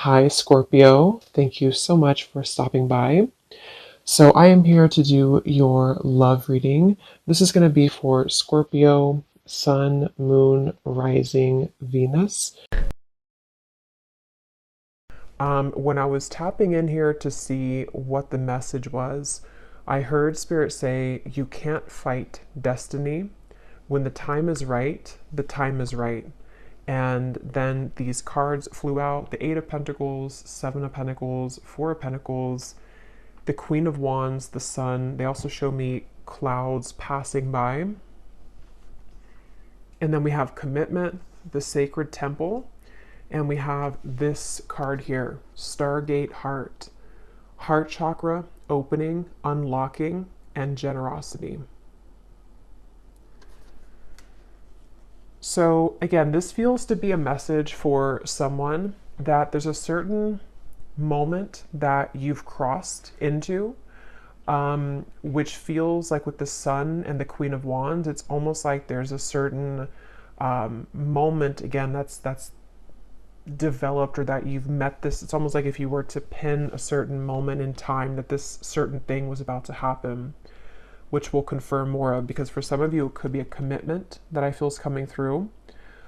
Hi, Scorpio. Thank you so much for stopping by. So, I am here to do your love reading. This is going to be for Scorpio, Sun, Moon, Rising, Venus. When I was tapping in here to see what the message was, I heard Spirit say, "You can't fight destiny. When the time is right, the time is right." And then these cards flew out: the Eight of Pentacles, Seven of Pentacles, Four of Pentacles, the Queen of Wands, the Sun. They also show me clouds passing by. And then we have Commitment, the Sacred Temple, and we have this card here, Stargate Heart. Heart chakra opening, unlocking, and generosity. So again, this feels to be a message for someone that there's a certain moment that you've crossed into, which feels like with the Sun and the Queen of Wands, it's almost like there's a certain moment again that's developed, or that you've met this. It's almost like if you were to pin a certain moment in time that this certain thing was about to happen, which we'll confirm more of, because for some of you it could be a commitment that I feel is coming through.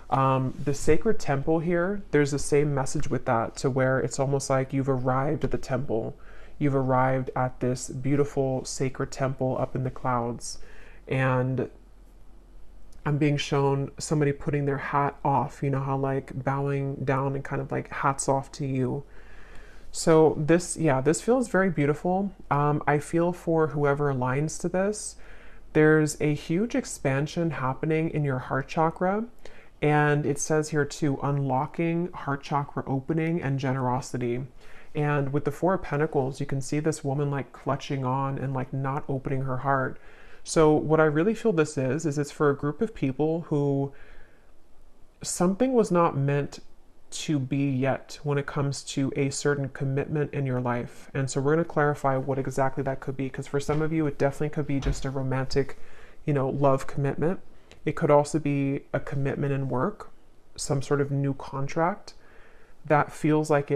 The Sacred Temple here, there's the same message with that, to where it's almost like you've arrived at the temple. You've arrived at this beautiful sacred temple up in the clouds. And I'm being shown somebody putting their hat off, you know how like bowing down and kind of like hats off to you. So this, yeah, this feels very beautiful. I feel for whoever aligns to this, there's a huge expansion happening in your heart chakra. And it says here too, unlocking, heart chakra opening, and generosity. And with the Four of Pentacles, you can see this woman like clutching on and like not opening her heart. So what I really feel this is it's for a group of people who something was not meant to be yet when it comes to a certain commitment in your life. And so we're going to clarify what exactly that could be, because for some of you, it definitely could be just a romantic, love commitment. It could also be a commitment in work, some sort of new contract that feels like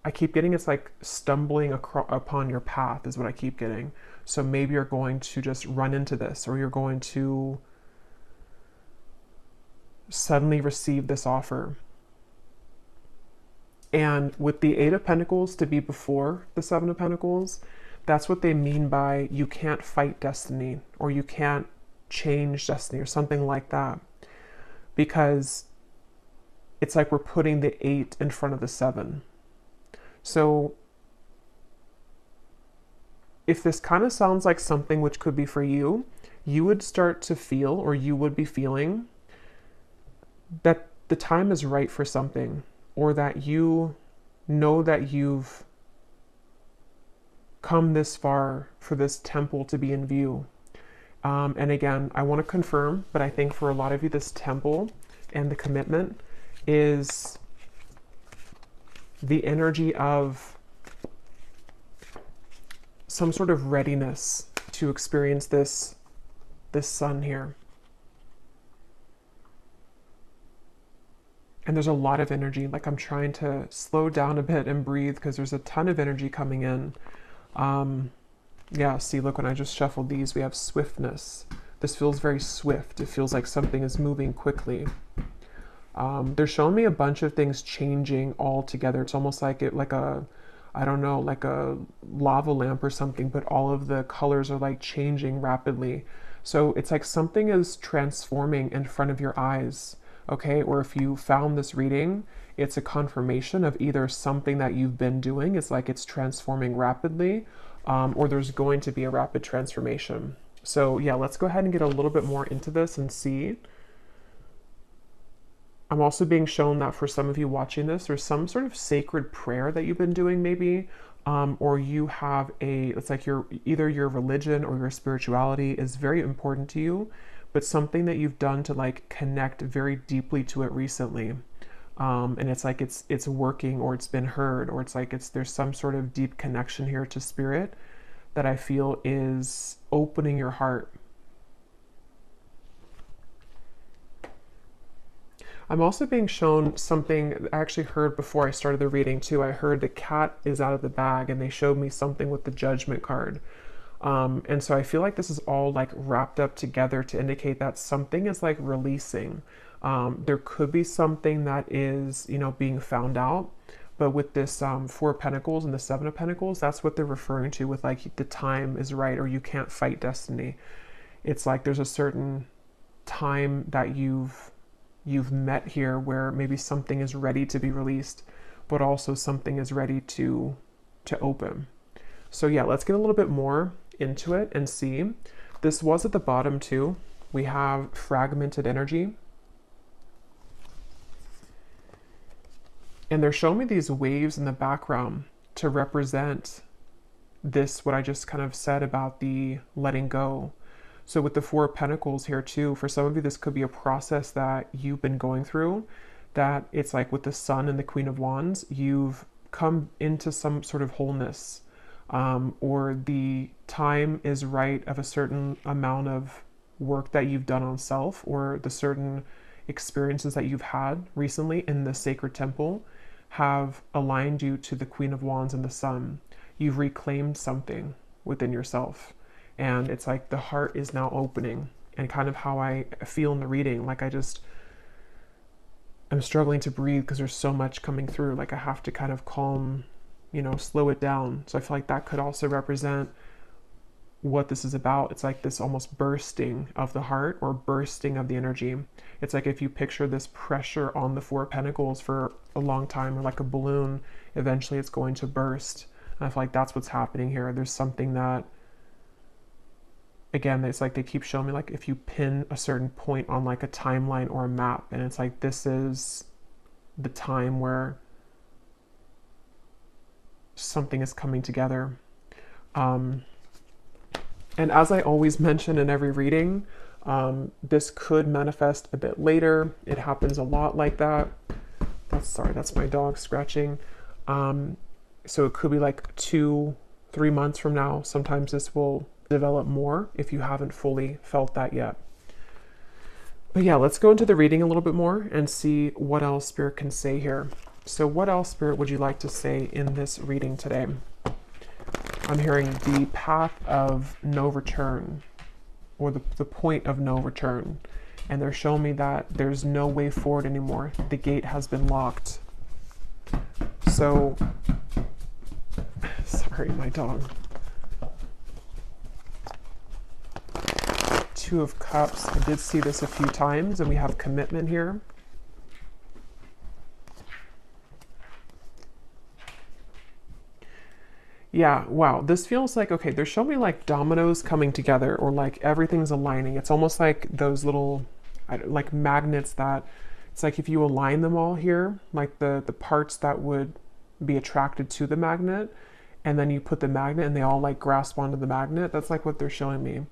I keep getting it's like stumbling upon your path is what I keep getting. So maybe you're going to just run into this, or you're going to suddenly receive this offer. And with the Eight of Pentacles to be before the Seven of Pentacles, that's what they mean by you can't fight destiny, or you can't change destiny, or something like that. Because it's like we're putting the 8 in front of the 7. So if this kind of sounds like something which could be for you, you would start to feel, or you would be feeling, that the time is right for something, or that you know that you've come this far for this temple to be in view. And again, I want to confirm, but I think for a lot of you, this temple and the commitment is the energy of some sort of readiness to experience this sun here. And there's a lot of energy. Like, I'm trying to slow down a bit and breathe because there's a ton of energy coming in. Yeah, see, look, when I just shuffled these, we have swiftness. This feels very swift. It feels like something is moving quickly. They're showing me a bunch of things changing all together. It's almost like I don't know, like a lava lamp or something, but all of the colors are like changing rapidly. So it's like something is transforming in front of your eyes, okay? Or if you found this reading, it's a confirmation of either something that you've been doing, it's like it's transforming rapidly, or there's going to be a rapid transformation. So yeah, let's go ahead and get a little bit more into this and see. I'm also being shown that for some of you watching this, there's some sort of sacred prayer that you've been doing maybe, or you have it's like either your religion or your spirituality is very important to you, but something that you've done to like connect very deeply to it recently. And it's like it's working, or it's been heard, or it's like there's some sort of deep connection here to spirit that I feel is opening your heart. I'm also being shown something I actually heard before I started the reading too. I heard the cat is out of the bag, and they showed me something with the Judgment card. And so I feel like this is all like wrapped up together to indicate that something is like releasing. There could be something that is, you know, being found out. But with this Four of Pentacles and the Seven of Pentacles, that's what they're referring to with like the time is right, or you can't fight destiny. It's like there's a certain time that you've met here where maybe something is ready to be released, but also something is ready to open. So yeah, let's get a little bit more into it and see. This was at the bottom too. We have fragmented energy. And they're showing me these waves in the background to represent this, what I just kind of said about the letting go. So with the Four of Pentacles here too, for some of you, this could be a process that you've been going through, that it's like with the Sun and the Queen of Wands, you've come into some sort of wholeness, or the time is right of a certain amount of work that you've done on self, or the certain experiences that you've had recently in the sacred temple have aligned you to the Queen of Wands and the Sun. You've reclaimed something within yourself. And it's like the heart is now opening, and kind of how I feel in the reading. Like I'm struggling to breathe because there's so much coming through. Like I have to kind of calm, you know, slow it down. So I feel like that could also represent what this is about. It's like this almost bursting of the heart, or bursting of the energy. It's like if you picture this pressure on the Four of Pentacles for a long time, or like a balloon, eventually it's going to burst. And I feel like that's what's happening here. There's something that, again, it's like they keep showing me, like if you pin a certain point on like a timeline or a map, and it's like this is the time where something is coming together. And as I always mention in every reading, this could manifest a bit later. It happens a lot like that. That's my dog scratching. So it could be like 2-3 months from now. Sometimes this will develop more if you haven't fully felt that yet. But yeah, let's go into the reading a little bit more and see what else Spirit can say here. So what else, Spirit, would you like to say in this reading today? I'm hearing the path of no return, or the point of no return. And they're showing me that there's no way forward anymore. The gate has been locked. So, sorry, my dog. Two of Cups. I did see this a few times, and we have commitment here. Yeah, wow. This feels like, okay, they're showing me like dominoes coming together, or like everything's aligning. It's almost like those little, like magnets that, it's like if you align them all here, like the parts that would be attracted to the magnet, and then you put the magnet and they all like grasp onto the magnet. That's like what they're showing me.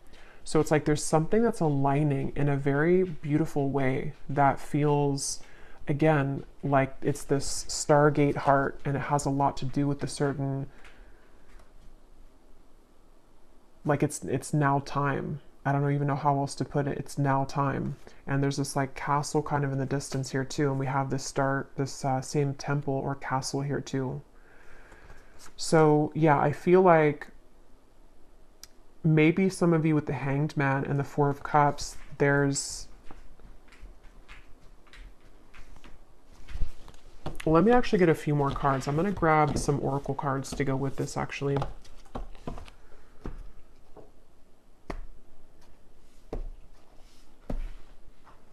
So it's like there's something that's aligning in a very beautiful way that feels, again, like it's this Stargate heart, and it has a lot to do with the certain, like it's now time. I don't even know how else to put it. It's now time. And there's this like castle kind of in the distance here too. And we have this same temple or castle here too. So yeah, I feel like maybe some of you with the Hanged Man and the Four of Cups, there's, well, let me actually get a few more cards. I'm going to grab some oracle cards to go with this actually.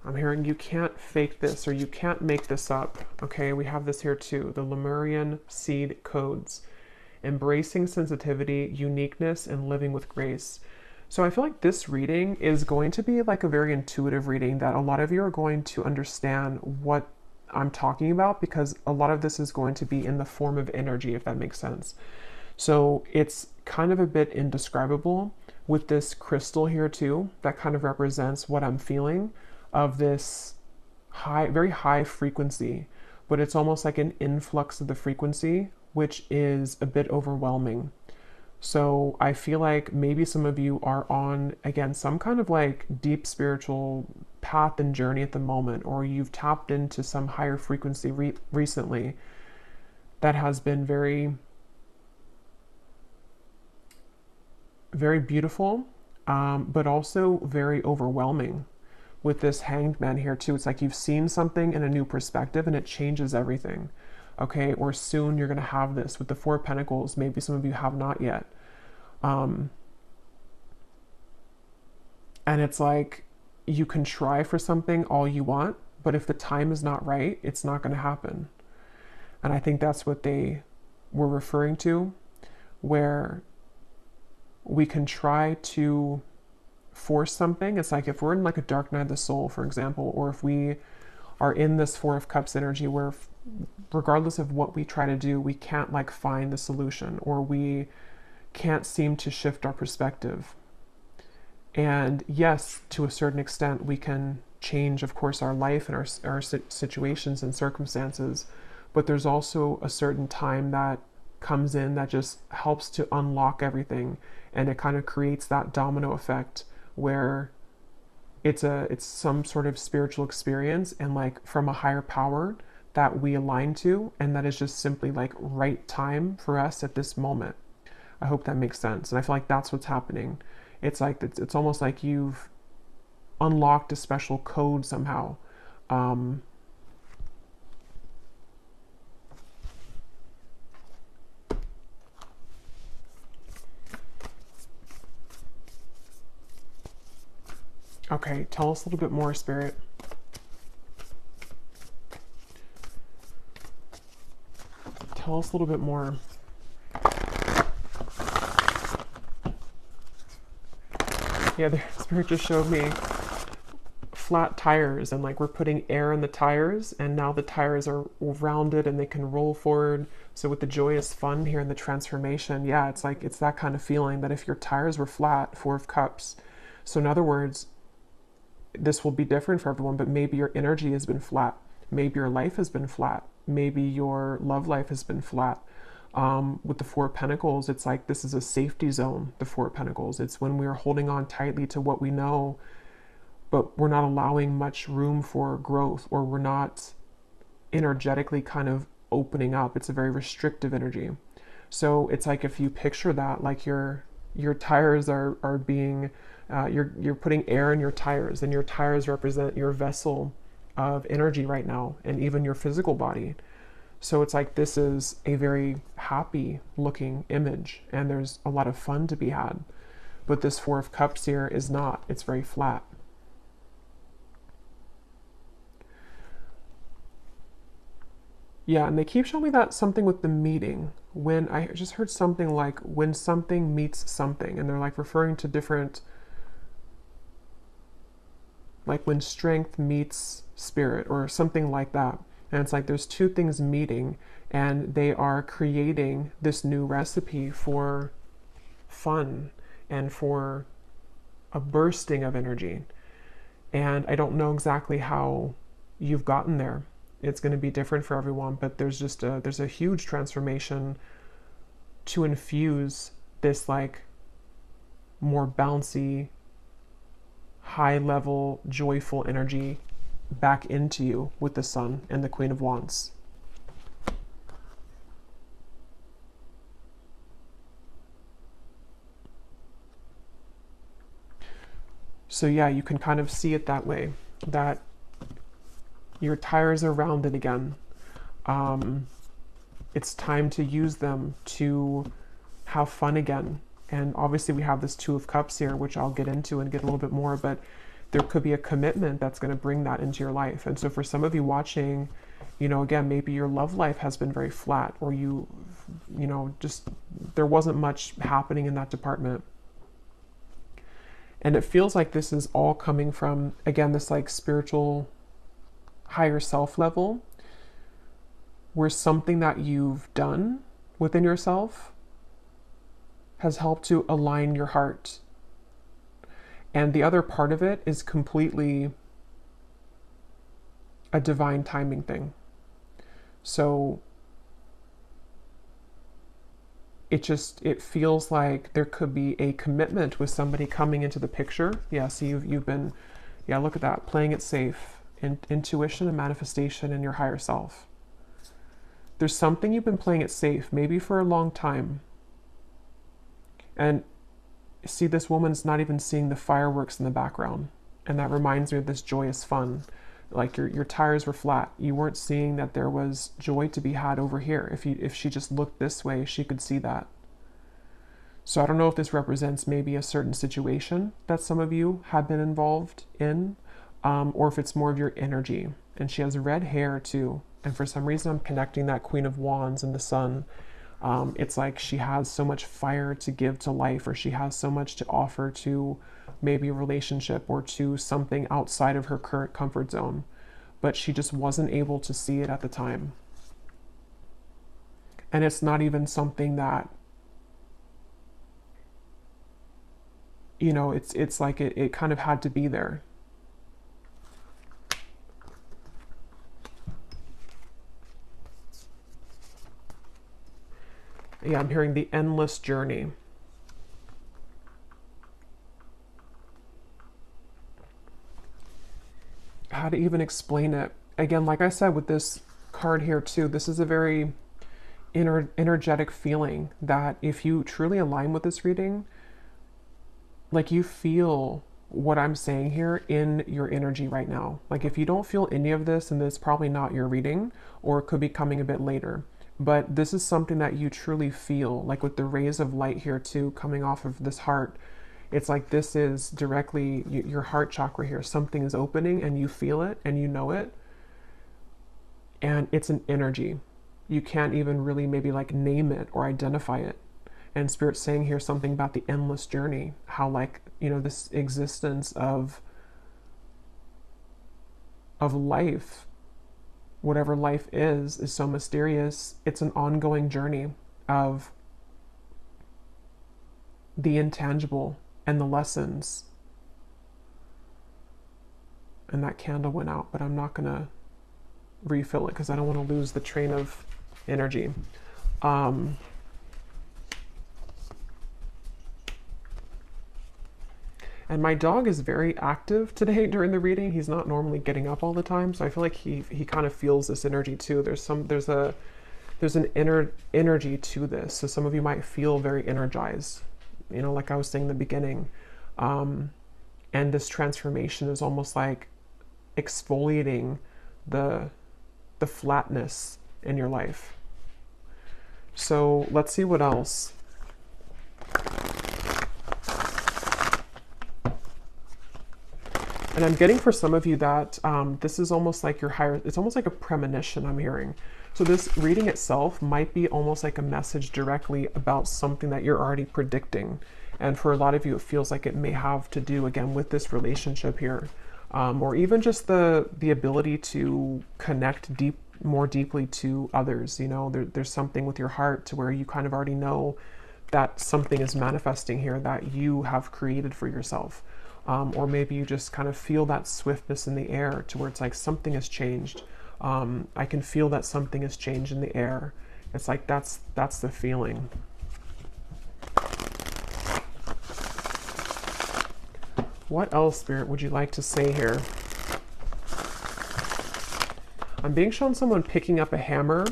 I'm hearing you can't fake this, or you can't make this up. Okay, we have this here too. The Lemurian seed codes. Embracing sensitivity, uniqueness, and living with grace. So I feel like this reading is going to be like a very intuitive reading, that a lot of you are going to understand what I'm talking about, because a lot of this is going to be in the form of energy, if that makes sense. So it's kind of a bit indescribable with this crystal here too, that kind of represents what I'm feeling of this high, very high frequency, but it's almost like an influx of the frequency, which is a bit overwhelming. So I feel like maybe some of you are on, again, some kind of like deep spiritual path and journey at the moment, or you've tapped into some higher frequency recently that has been very, very beautiful, but also very overwhelming. With this Hanged Man here too, it's like you've seen something in a new perspective and it changes everything. Okay, or soon you're going to have this with the Four of Pentacles. Maybe some of you have not yet. And it's like you can try for something all you want, but if the time is not right, it's not going to happen. And I think that's what they were referring to, where we can try to force something. It's like if we're in like a dark night of the soul, for example, or if we are in this Four of Cups energy where regardless of what we try to do, we can't like find the solution, or we can't seem to shift our perspective. And yes, to a certain extent, we can change, of course, our life and our situations and circumstances, but there's also a certain time that comes in that just helps to unlock everything, and it kind of creates that domino effect where it's some sort of spiritual experience and like from a higher power that we align to, and that is just simply like right time for us at this moment. I hope that makes sense. And I feel like that's what's happening. It's like it's almost like you've unlocked a special code somehow. Okay, tell us a little bit more, Spirit. Tell us a little bit more. Yeah, the Spirit just showed me flat tires, and like we're putting air in the tires, and now the tires are rounded and they can roll forward. So with the joyous fun here and the transformation, yeah, it's like it's that kind of feeling that if your tires were flat, Four of Cups. So in other words, this will be different for everyone, but maybe your energy has been flat. Maybe your life has been flat. Maybe your love life has been flat. With the Four of Pentacles, it's like this is a safety zone, the Four of Pentacles. It's when we are holding on tightly to what we know, but we're not allowing much room for growth, or we're not energetically kind of opening up. It's a very restrictive energy. So it's like if you picture that, like your tires are being you're putting air in your tires, and your tires represent your vessel of energy right now, and even your physical body. So it's like this is a very happy looking image, and there's a lot of fun to be had. But this Four of Cups here is not. It's very flat. Yeah, and they keep showing me that something with the meeting. When I just heard something like when something meets something, and they're like referring to different, like when strength meets spirit or something like that. And it's like there's two things meeting, and they are creating this new recipe for fun and for a bursting of energy. And I don't know exactly how you've gotten there. It's going to be different for everyone, but there's a huge transformation to infuse this like more bouncy, high level, joyful energy back into you with the Sun and the Queen of Wands. So yeah, you can kind of see it that way, that your tires are rounded again. It's time to use them to have fun again. And obviously we have this Two of Cups here, which I'll get into and get a little bit more, but there could be a commitment that's going to bring that into your life. And so for some of you watching, again, maybe your love life has been very flat, or just there wasn't much happening in that department. And it feels like this is all coming from, again, this like spiritual higher self level, where something that you've done within yourself has helped to align your heart. And the other part of it is completely a divine timing thing. So it feels like there could be a commitment with somebody coming into the picture. Yeah, so you've been, yeah, look at that, playing it safe, intuition and manifestation in your higher self. There's something you've been playing it safe, maybe for a long time. And see, this woman's not even seeing the fireworks in the background. And that reminds me of this joyous fun. Like your tires were flat. You weren't seeing that there was joy to be had over here. If she just looked this way, she could see that. So I don't know if this represents maybe a certain situation that some of you have been involved in, or if it's more of your energy. And she has red hair too. And for some reason, I'm connecting that Queen of Wands and the Sun. It's like she has so much fire to give to life, or she has so much to offer to maybe a relationship or to something outside of her current comfort zone, but she just wasn't able to see it at the time. And it's not even something that, you know, it's like it kind of had to be there. Yeah, I'm hearing the endless journey. How to even explain it? Again, like I said with this card here too, this is a very energetic feeling that if you truly align with this reading, like you feel what I'm saying here in your energy right now. Like if you don't feel any of this, then it's probably not your reading, or it could be coming a bit later. But this is something that you truly feel, like with the rays of light here too, coming off of this heart. It's like this is directly your heart chakra here. Something is opening and you feel it and you know it. And it's an energy. You can't even really maybe like name it or identify it. And Spirit's saying here something about the endless journey. How like, you know, this existence of life, whatever life is so mysterious. It's an ongoing journey of the intangible and the lessons. And that candle went out, but I'm not gonna refill it because I don't want to lose the train of energy. And my dog is very active today during the reading. He's not normally getting up all the time, so I feel like he kind of feels this energy too. There's an inner energy to this. So some of you might feel very energized, you know, like I was saying in the beginning. And this transformation is almost like exfoliating the flatness in your life. So let's see what else. And I'm getting for some of you that this is almost like your higher, it's almost like a premonition I'm hearing. So this reading itself might be almost like a message directly about something that you're already predicting. And for a lot of you, it feels like it may have to do, again, with this relationship here. Or even just the ability to connect more deeply to others. You know, there's something with your heart to where you kind of already know that something is manifesting here that you have created for yourself. Or maybe you just kind of feel that swiftness in the air to where it's like something has changed. I can feel that something has changed in the air. It's like that's the feeling. What else, Spirit, would you like to say here? I'm being shown someone picking up a hammer,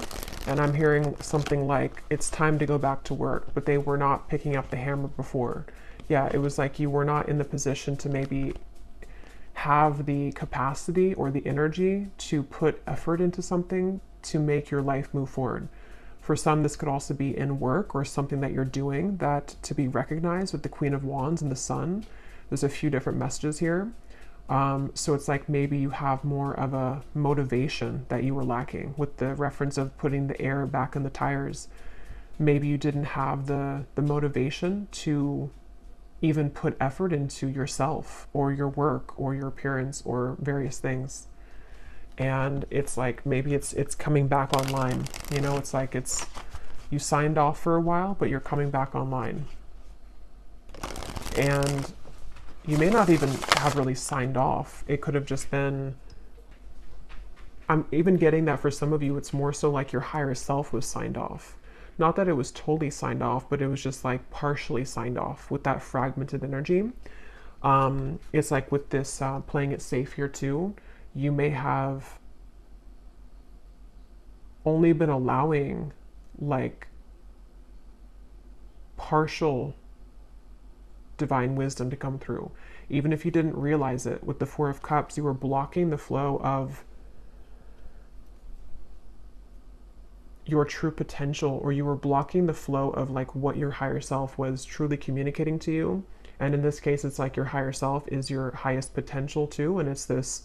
and I'm hearing something like, it's time to go back to work, but they were not picking up the hammer before. Yeah, it was like you were not in the position to maybe have the capacity or the energy to put effort into something to make your life move forward. For some, this could also be in work or something that you're doing that to be recognized with the Queen of Wands and the Sun. There's a few different messages here. So it's like maybe you have more of a motivation that you were lacking with the reference of putting the air back in the tires. Maybe you didn't have the motivation to even put effort into yourself or your work or your appearance or various things. And it's like maybe it's coming back online. You know, it's like you signed off for a while, but you're coming back online. And you may not even have really signed off. It could have just been, I'm even getting that for some of you, it's more so like your higher self was signed off. Not that it was totally signed off, but it was just like partially signed off with that fragmented energy. It's like with this playing it safe here too, you may have only been allowing like partial divine wisdom to come through. Even if you didn't realize it, with the Four of Cups, you were blocking the flow of your true potential, or you were blocking the flow of like what your higher self was truly communicating to you. And in this case, it's like your higher self is your highest potential too, and it's this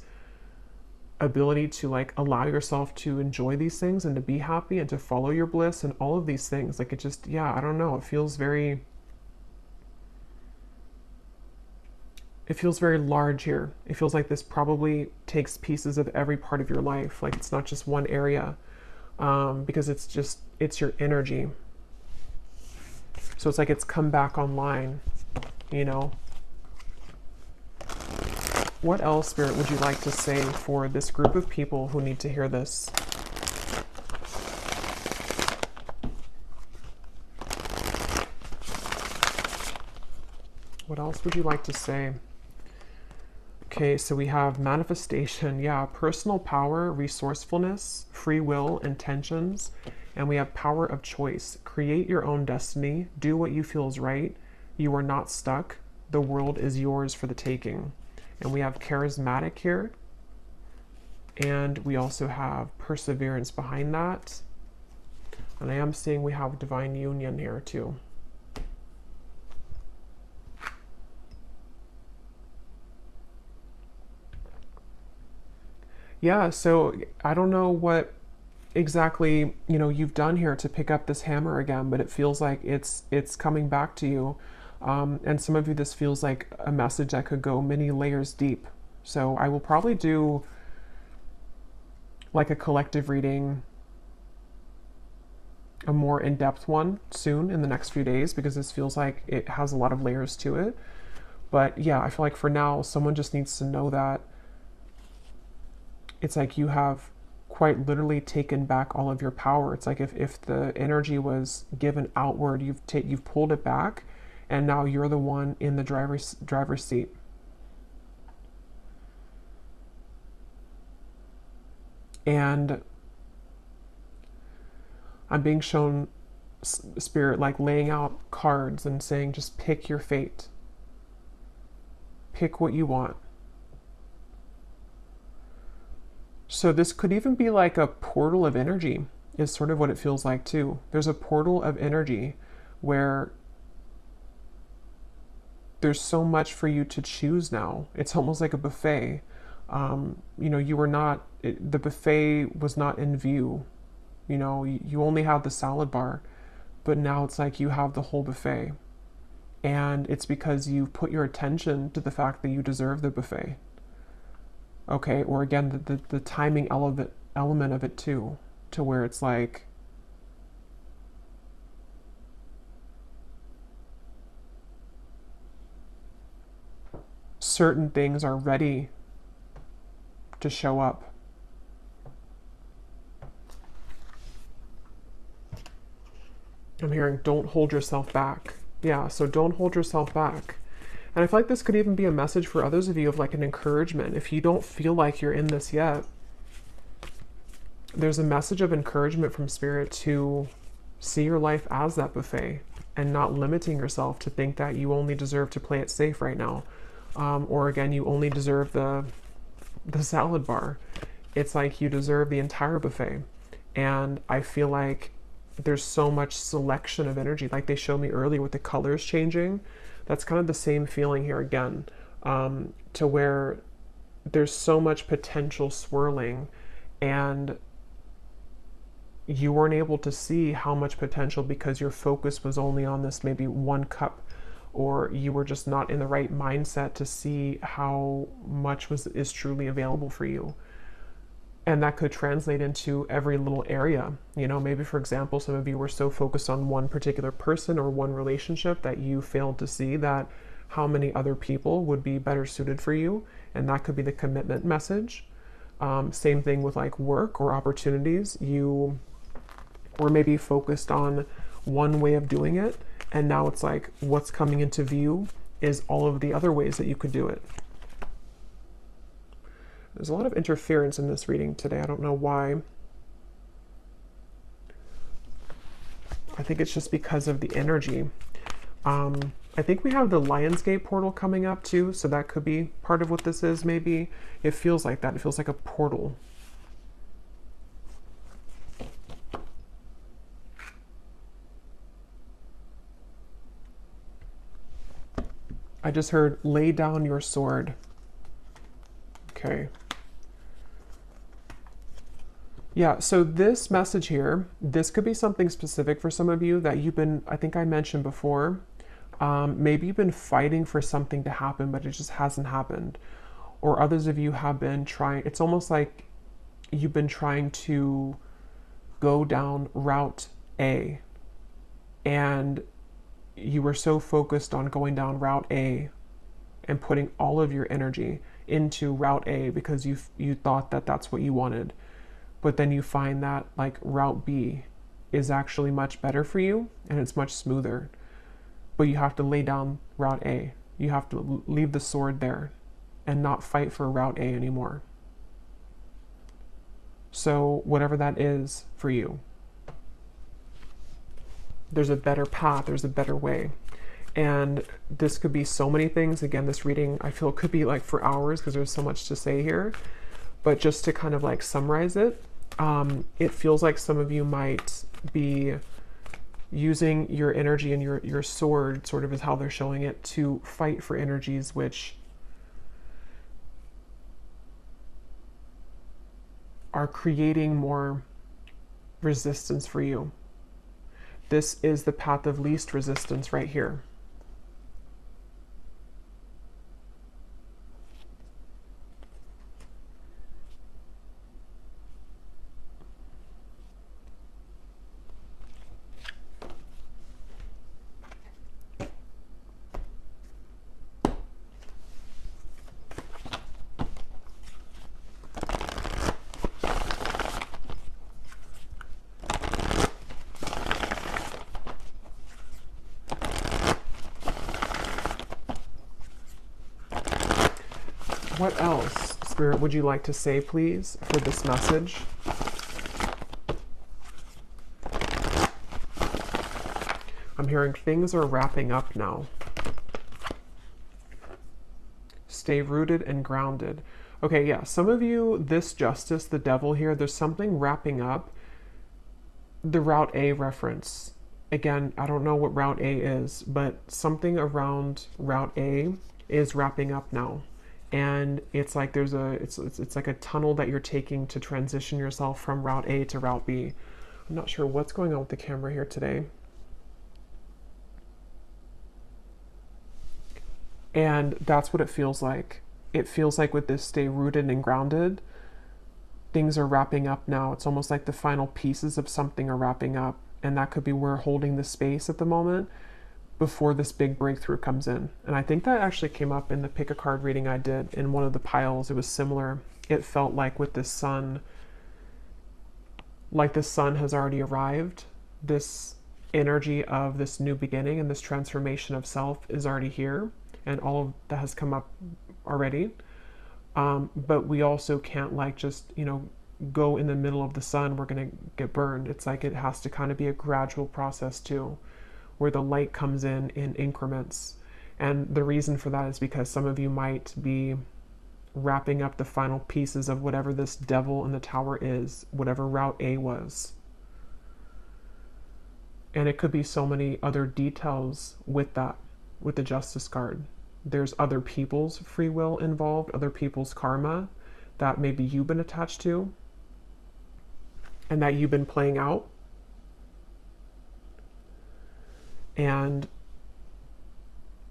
ability to like allow yourself to enjoy these things and to be happy and to follow your bliss and all of these things. Like it just, yeah, I don't know, it feels very large here. It feels like this probably takes pieces of every part of your life. Like it's not just one area, because it's your energy. So it's like it's come back online, you know. What else, Spirit, would you like to say for this group of people who need to hear this? What else would you like to say? Okay, so we have manifestation, yeah, personal power, resourcefulness, free will, intentions, and we have power of choice. Create your own destiny, do what you feel is right. You are not stuck. The world is yours for the taking. And we have charismatic here, and we also have perseverance behind that. And I am seeing we have divine union here too. Yeah, so I don't know what exactly, you know, you've done here to pick up this hammer again, but it feels like it's coming back to you. And some of you, this feels like a message that could go many layers deep. So I will probably do like a collective reading, a more in-depth one soon in the next few days, because this feels like it has a lot of layers to it. But yeah, I feel like for now, someone just needs to know that it's like you have quite literally taken back all of your power. It's like if the energy was given outward, you've pulled it back, and now you're the one in the driver's seat. And I'm being shown, Spirit, like laying out cards and saying, just pick your fate. Pick what you want. So this could even be like a portal of energy, is sort of what it feels like too. There's a portal of energy where there's so much for you to choose now. It's almost like a buffet. You know, you were not, the buffet was not in view. You know, you only had the salad bar, but now it's like you have the whole buffet. And it's because you've put your attention to the fact that you deserve the buffet. Okay, or again, the timing element of it too, to where it's like, certain things are ready to show up. I'm hearing, don't hold yourself back. Yeah, so don't hold yourself back. And I feel like this could even be a message for others of you of like an encouragement. If you don't feel like you're in this yet, there's a message of encouragement from Spirit to see your life as that buffet and not limiting yourself to think that you only deserve to play it safe right now. Or again, you only deserve the salad bar. It's like you deserve the entire buffet. And I feel like there's so much selection of energy, like they showed me earlier with the colors changing. That's kind of the same feeling here again, to where there's so much potential swirling, and you weren't able to see how much potential because your focus was only on this maybe one cup, or you were just not in the right mindset to see how much is truly available for you. And that could translate into every little area. You know, maybe for example, some of you were so focused on one particular person or one relationship that you failed to see that how many other people would be better suited for you. And that could be the commitment message. Same thing with like work or opportunities. You or maybe focused on one way of doing it, and now it's like what's coming into view is all of the other ways that you could do it. There's a lot of interference in this reading today. I don't know why. I think it's just because of the energy. I think we have the Lionsgate portal coming up too, so that could be part of what this is, maybe. It feels like that. It feels like a portal. I just heard, lay down your sword. Okay. Yeah, so this message here, this could be something specific for some of you that you've been, I think I mentioned before, maybe you've been fighting for something to happen, but it just hasn't happened. Or others of you have been trying, it's almost like you've been trying to go down route A, and you were so focused on going down route A and putting all of your energy into route A because you thought that that's what you wanted. But then you find that like route B is actually much better for you and it's much smoother. But you have to lay down route A. You have to leave the sword there and not fight for route A anymore. So whatever that is for you, there's a better path, there's a better way. And this could be so many things. Again, this reading, I feel, could be like for hours because there's so much to say here. But just to kind of like summarize it, it feels like some of you might be using your energy and your sword, sort of is how they're showing it, to fight for energies which are creating more resistance for you. This is the path of least resistance right here. What else, Spirit, would you like to say, please, for this message? I'm hearing things are wrapping up now. Stay rooted and grounded. Okay, yeah, some of you, this justice, the devil here, there's something wrapping up. The Route A reference. Again, I don't know what Route A is, but something around Route A is wrapping up now. And it's like there's it's like a tunnel that you're taking to transition yourself from Route A to Route B. I'm not sure what's going on with the camera here today. And that's what it feels like. It feels like with this stay rooted and grounded, things are wrapping up now. It's almost like the final pieces of something are wrapping up. And that could be we're holding the space at the moment before this big breakthrough comes in. And I think that actually came up in the pick a card reading I did in one of the piles. It was similar. It felt like with the sun, like the sun has already arrived. This energy of this new beginning and this transformation of self is already here. And all of that has come up already. But we also can't like just, go in the middle of the sun. We're going to get burned. It's like it has to kind of be a gradual process too, where the light comes in increments. And the reason for that is because some of you might be wrapping up the final pieces of whatever this devil in the tower is, whatever Route A was. And it could be so many other details with that, with the Justice card. There's other people's free will involved, other people's karma that maybe you've been attached to and that you've been playing out. And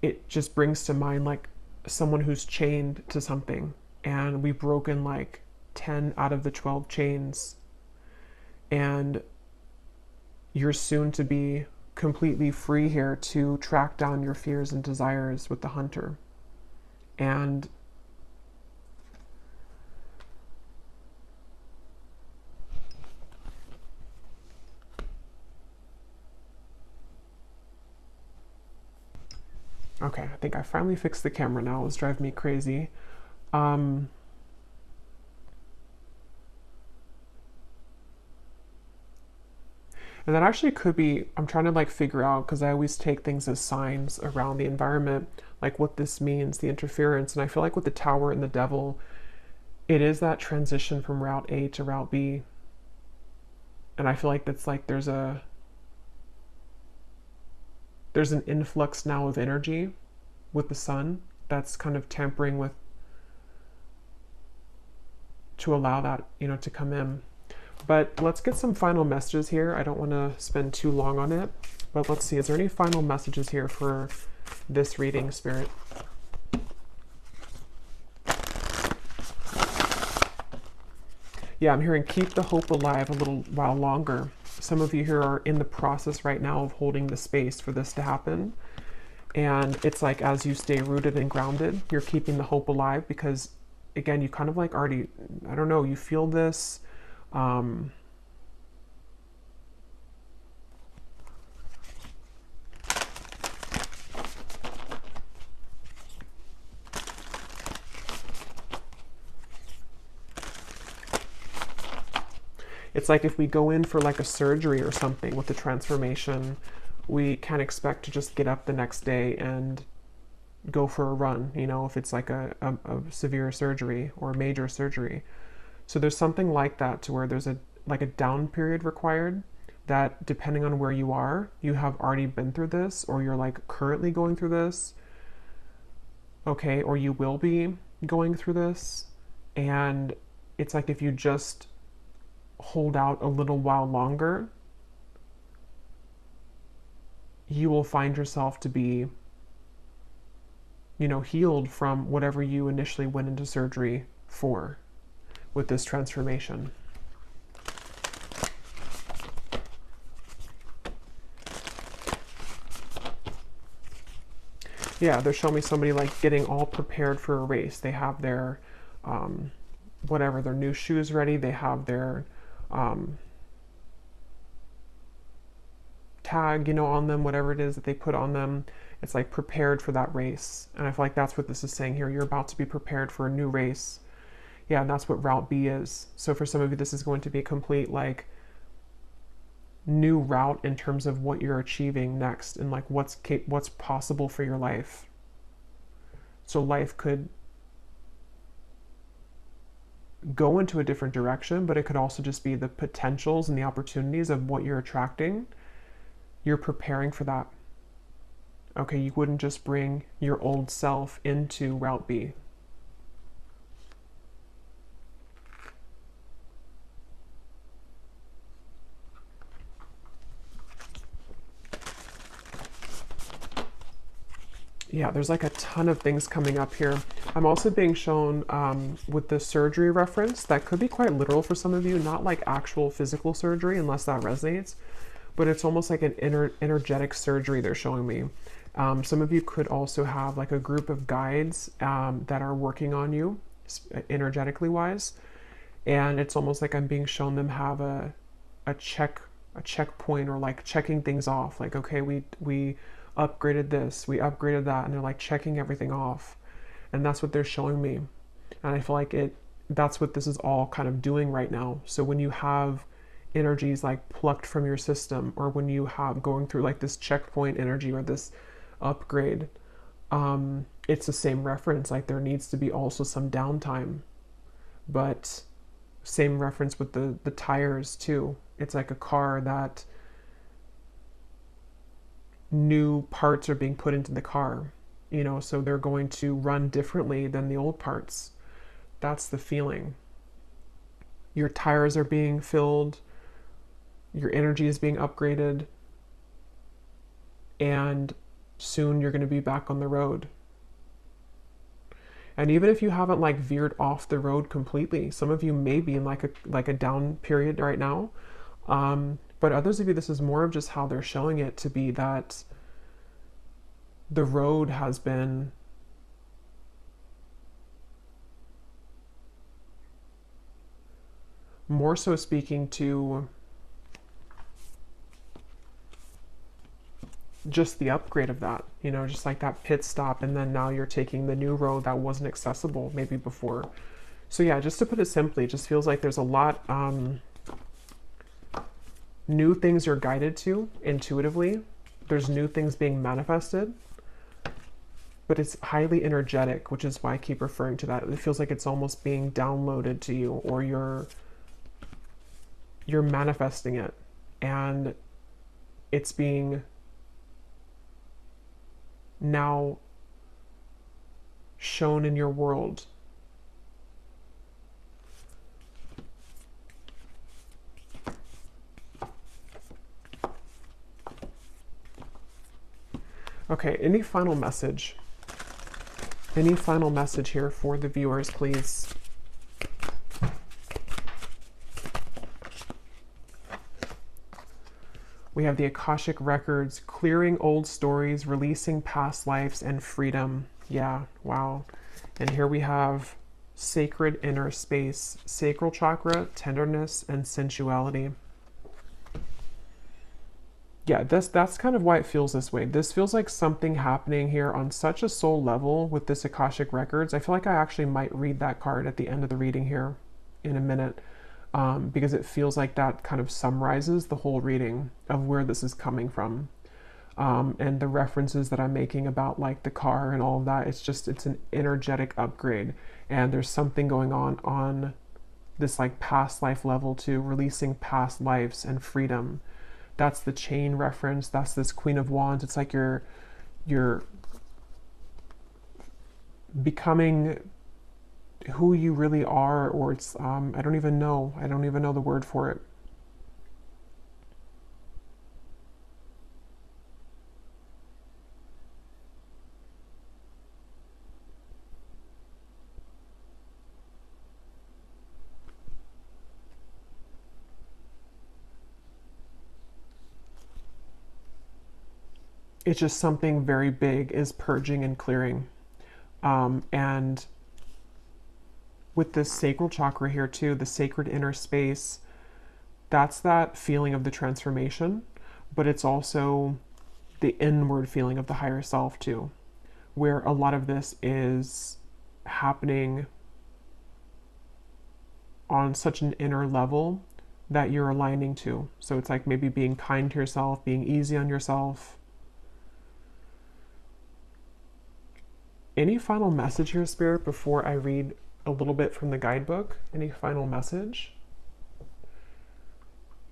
it just brings to mind like someone who's chained to something, and we've broken like 10 out of the 12 chains, and you're soon to be completely free here to track down your fears and desires with the hunter. And Okay, I think I finally fixed the camera now. It was driving me crazy. Um, and that actually could be, I'm trying to like figure out, because I always take things as signs around the environment, like what this means, the interference. And I feel like with the Tower and the Devil, it is that transition from Route A to Route B. And I feel like that's like there's an influx now of energy with the sun that's kind of tampering with, to allow that, you know, to come in. But let's get some final messages here. I don't want to spend too long on it, but let's see, is there any final messages here for this reading, Spirit? Yeah, I'm hearing keep the hope alive a little while longer. Some of you here are in the process right now of holding the space for this to happen. And it's like as you stay rooted and grounded, you're keeping the hope alive because, again, you kind of like already, I don't know, you feel this. It's like if we go in for like a surgery or something with the transformation, we can't expect to just get up the next day and go for a run, you know, if it's like a severe surgery or a major surgery. So there's something like that to where there's a like a down period required that depending on where you are, you have already been through this or you're like currently going through this, okay, or you will be going through this. And it's like if you just hold out a little while longer, you will find yourself to be, you know, healed from whatever you initially went into surgery for with this transformation. Yeah, they're showing me somebody like getting all prepared for a race. They have their, whatever, their new shoes ready. They have their tag, you know, on them, whatever it is that they put on them. It's like prepared for that race. And I feel like that's what this is saying here. You're about to be prepared for a new race. Yeah, and that's what Route B is. So for some of you, this is going to be a complete like new route in terms of what you're achieving next and like what's possible for your life. So life could go into a different direction, but it could also just be the potentials and the opportunities of what you're attracting. You're preparing for that. Okay, you wouldn't just bring your old self into Route B. Yeah, there's like a ton of things coming up here. I'm also being shown with the surgery reference, that could be quite literal for some of you, not like actual physical surgery unless that resonates, but it's almost like an energetic surgery they're showing me. Some of you could also have like a group of guides that are working on you energetically wise. And it's almost like I'm being shown them have a checkpoint or like checking things off. Like, okay, we upgraded this, we upgraded that, and they're like checking everything off. And that's what they're showing me. And I feel like that's what this is all kind of doing right now. So when you have energies like plucked from your system, or when you have going through like this checkpoint energy or this upgrade, it's the same reference. Like there needs to be also some downtime, but same reference with the tires too. It's like a car that new parts are being put into the car, you know, so they're going to run differently than the old parts. That's the feeling. Your tires are being filled, your energy is being upgraded, and soon you're going to be back on the road. And even if you haven't like veered off the road completely, some of you may be in like a down period right now. But others of you, this is more of just how they're showing it to be, that the road has been more so speaking to just the upgrade of that, you know, just like that pit stop, and then now you're taking the new road that wasn't accessible maybe before. So yeah, just to put it simply, it just feels like there's a lot new things you're guided to intuitively. There's new things being manifested, but it's highly energetic, which is why I keep referring to that. It feels like it's almost being downloaded to you, or you're manifesting it, and it's being now shown in your world. Okay, any final message? Any final message here for the viewers, please? We have the Akashic Records, clearing old stories, releasing past lives, and freedom. Yeah, wow. And here we have sacred inner space, sacral chakra, tenderness, and sensuality. Yeah, that's kind of why it feels this way. This feels like something happening here on such a soul level with this Akashic Records. I feel like I actually might read that card at the end of the reading here in a minute, because it feels like that kind of summarizes the whole reading of where this is coming from, and the references that I'm making about like the car and all of that. It's an energetic upgrade, and there's something going on this like past life level too, releasing past lives and freedom. That's the chain reference. That's this Queen of Wands. It's like you're becoming who you really are, or it's I don't even know the word for it. It's just something very big is purging and clearing. And with this sacral chakra here too, the sacred inner space, that's that feeling of the transformation, but it's also the inward feeling of the higher self too, where a lot of this is happening on such an inner level that you're aligning to. So it's like maybe being kind to yourself, being easy on yourself. Any final message here, Spirit, before I read a little bit from the guidebook? Any final message?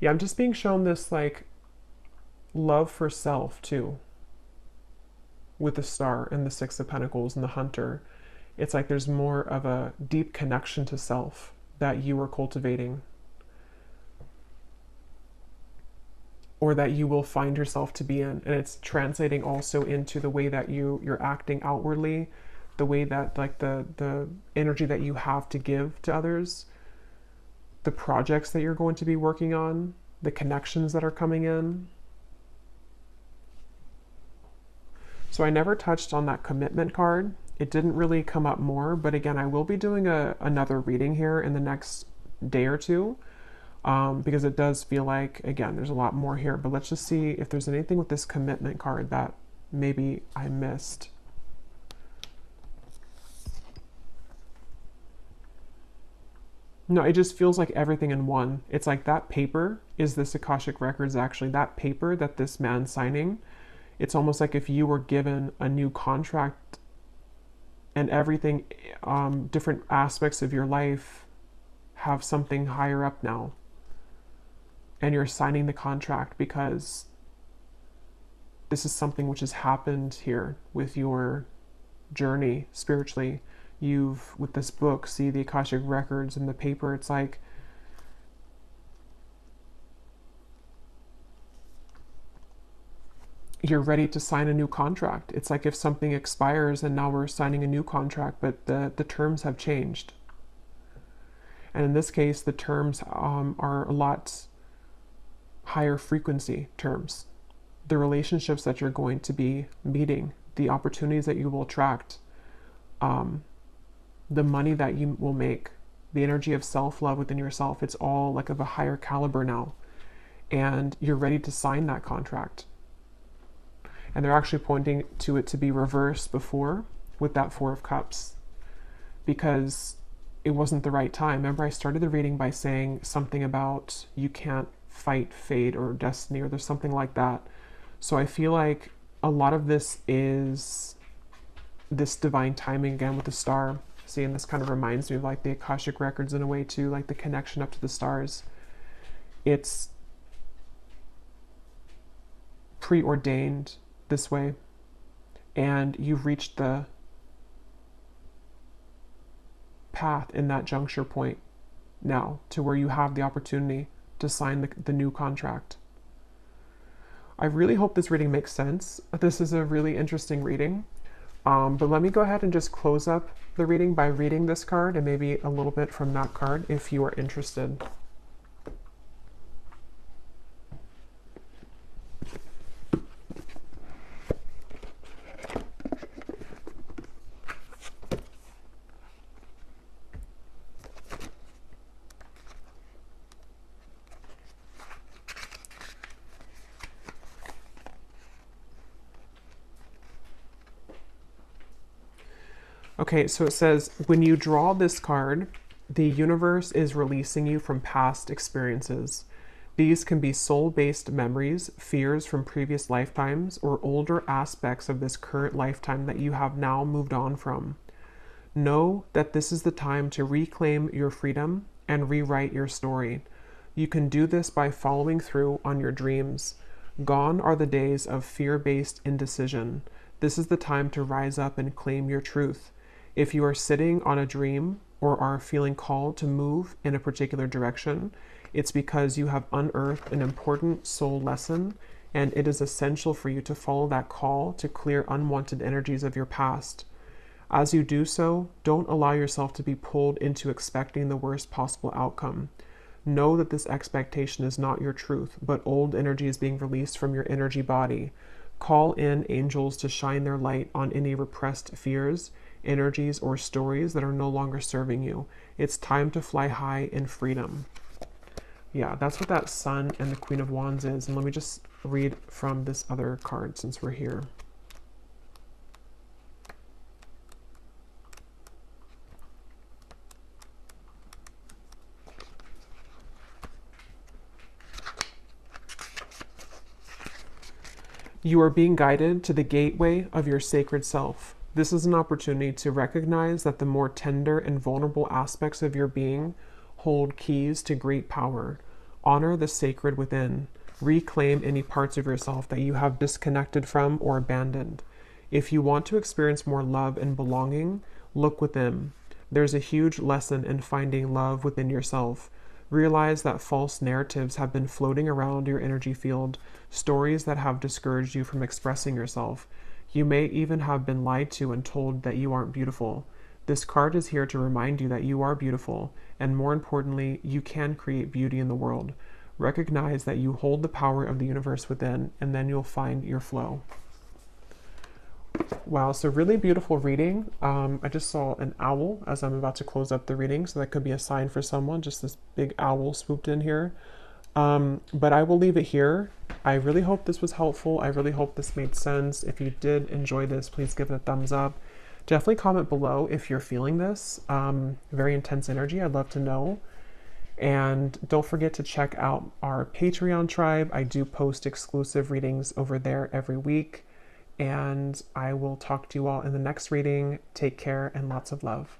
Yeah, I'm just being shown this like love for self too, with the Star and the Six of Pentacles and the Hunter. It's like there's more of a deep connection to self that you are cultivating, or that you will find yourself to be in. And it's translating also into the way that you're acting outwardly, the way that like the energy that you have to give to others, the projects that you're going to be working on, the connections that are coming in. So I never touched on that commitment card. It didn't really come up more, but again, I will be doing another reading here in the next day or two, because it does feel like, again, there's a lot more here. But let's just see if there's anything with this commitment card that maybe I missed. No, it just feels like everything in one. It's like that paper is this Akashic Records, actually. That paper that this man's signing, it's almost like if you were given a new contract, and everything, different aspects of your life have something higher up now. And you're signing the contract because this is something which has happened here with your journey spiritually. You've, with this book, see the Akashic Records and the paper, it's like you're ready to sign a new contract. It's like if something expires and now we're signing a new contract, but the terms have changed. And in this case, the terms are a lot higher frequency terms. The relationships that you're going to be meeting, the opportunities that you will attract, the money that you will make, the energy of self-love within yourself, it's all like of a higher caliber now. And you're ready to sign that contract. And they're actually pointing to it to be reversed before with that Four of Cups, because it wasn't the right time. Remember, I started the reading by saying something about you can't fight fate or destiny, or there's something like that. So I feel like a lot of this is this divine timing again with the star. See, and this kind of reminds me of like the Akashic records in a way too, like the connection up to the stars. It's preordained this way, and you've reached the path in that juncture point now to where you have the opportunity to sign the new contract. I really hope this reading makes sense. This is a really interesting reading. But let me go ahead and just close up the reading by reading this card and maybe a little bit from that card if you are interested. Okay, so it says, when you draw this card, the universe is releasing you from past experiences. These can be soul-based memories, fears from previous lifetimes, or older aspects of this current lifetime that you have now moved on from. Know that this is the time to reclaim your freedom and rewrite your story. You can do this by following through on your dreams. Gone are the days of fear-based indecision. This is the time to rise up and claim your truth. If you are sitting on a dream or are feeling called to move in a particular direction, it's because you have unearthed an important soul lesson, and it is essential for you to follow that call to clear unwanted energies of your past. As you do so, don't allow yourself to be pulled into expecting the worst possible outcome. Know that this expectation is not your truth, but old energy is being released from your energy body. Call in angels to shine their light on any repressed fears, energies, or stories that are no longer serving you. It's time to fly high in freedom. Yeah, that's what that Sun and the Queen of Wands is. And let me just read from this other card since we're here. You are being guided to the gateway of your sacred self. This is an opportunity to recognize that the more tender and vulnerable aspects of your being hold keys to great power. Honor the sacred within. Reclaim any parts of yourself that you have disconnected from or abandoned. If you want to experience more love and belonging, look within. There's a huge lesson in finding love within yourself. Realize that false narratives have been floating around your energy field, stories that have discouraged you from expressing yourself. You may even have been lied to and told that you aren't beautiful. This card is here to remind you that you are beautiful, and more importantly, you can create beauty in the world. Recognize that you hold the power of the universe within, and then you'll find your flow. Wow, so really beautiful reading. I just saw an owl as I'm about to close up the reading, so that could be a sign for someone, just this big owl swooped in here. But I will leave it here. I really hope this was helpful. I really hope this made sense. If you did enjoy this, please give it a thumbs up. Definitely comment below if you're feeling this. Very intense energy. I'd love to know. And don't forget to check out our Patreon tribe. I do post exclusive readings over there every week. And I will talk to you all in the next reading. Take care and lots of love.